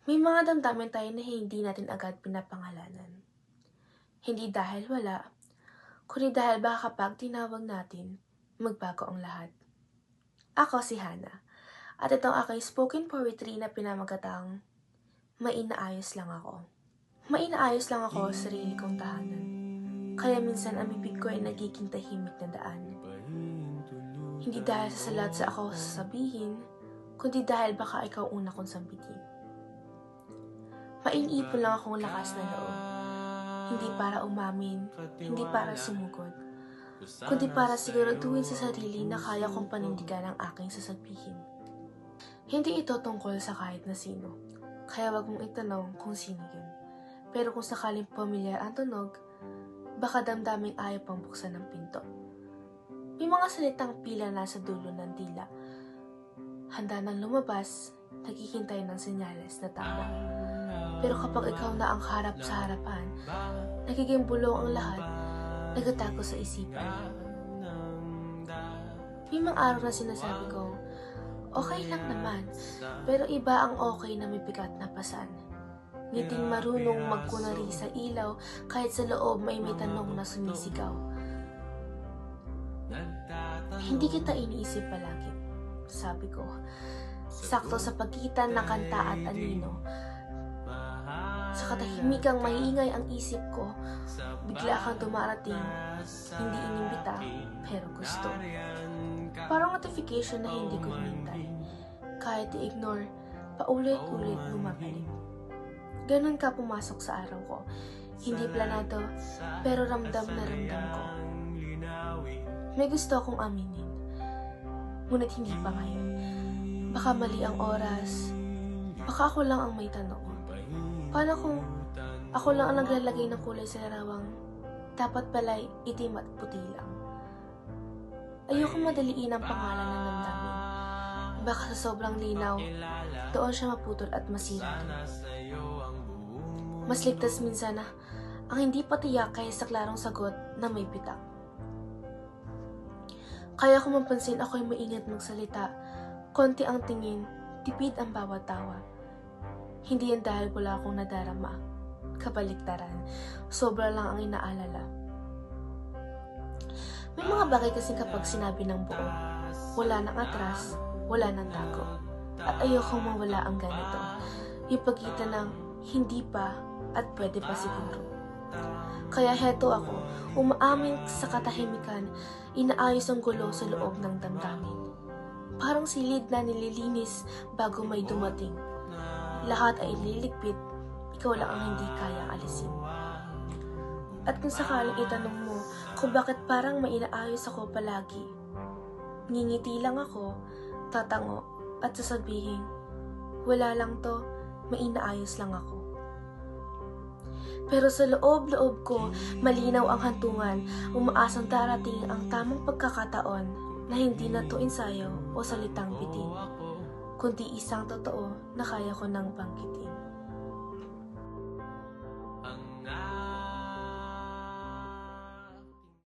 May mga damdamin tayo na hindi natin agad pinapangalanan. Hindi dahil wala, kundi dahil baka kapag tinawag natin, magbago ang lahat. Ako si Hannah, at itong aking spoken poetry na pinamagatang Mainaayos lang ako. Mainaayos lang ako sa sarili kong tahanan. Kaya minsan ang bibig ko ay nagiging tahimik na daan. Hindi dahil sa salat sa ako sasabihin, kundi dahil baka ikaw una kong sambitin. Mainiipon lang akong lakas na loob. Hindi para umamin, hindi para sumugod, kundi para siguraduhin sa sarili na kaya kong panindigan ang aking sasabihin. Hindi ito tungkol sa kahit na sino, kaya wag mong itanong kung sino yun. Pero kung sakaling pamilyar ang tunog, baka damdaming ayaw pang buksan ng pinto. May mga salitang pila nasa dulo ng dila. Handa nang lumabas, naghihintay ng senyales na tama. Pero kapag ikaw na ang harap sa harapan, nagiging bulong ang lahat, nagatago sa isipan. May mga araw na sinasabi kong, okay lang naman, pero iba ang okay na may bigat na pasan. Ngiting marunong magkunari sa ilaw, kahit sa loob may tanong na sumisigaw. Hindi kita iniisip palagi, sabi ko. Sakto sa pagitan ng kanta at anino. Sa katahimikang maiingay ang isip ko, bigla kang dumarating, hindi inimbita, pero gusto. Parang notification na hindi ko hinintay. Kahit i-ignore, paulit-ulit bumabalik. Ganon ka pumasok sa araw ko. Hindi planado, pero ramdam na ramdam ko. May gusto akong aminin, ngunit hindi pa ngayon. Baka mali ang oras, baka ako lang ang may tanong. Paano kung ako lang ang naglalagay ng kulay sa larawang dapat pala'y itim at puti lang? Ayoko madaliin ang pangalan ng damdamin. Baka sa sobrang linaw, doon siya maputol at masira rin. Mas ligtas minsan na ang hindi patiyak kaysa sa klarong sagot na may pitak. Kaya kung mapansin ako'y maingat magsalita, konti ang tingin, tipid ang bawat tawa. Hindi yan dahil wala akong nadarama. Kabaliktaran, sobra lang ang inaalala. May mga bagay kasi kapag sinabi ng buo, wala nang atras, wala nang tago. At ayokong mawala ang ganito. Yung pagitan ng hindi pa at pwede pa siguro. Kaya heto ako, umaamin sa katahimikan, inaayos ang gulo sa loob ng damdamin. Parang silid na nililinis bago may dumating. Lahat ay liligpit, ikaw lang ang hindi kayang alisin. At kung sakaling itanong mo kung bakit parang may inaayos ako palagi, ngingiti lang ako, tatango at sasabihin, wala lang to, may inaayos lang ako. Pero sa loob-loob ko, malinaw ang hantungan, umaasang darating ang tamang pagkakataon na hindi na to ensayo o salitang bitin, kundi isang totoo na kaya ko nang banggitin.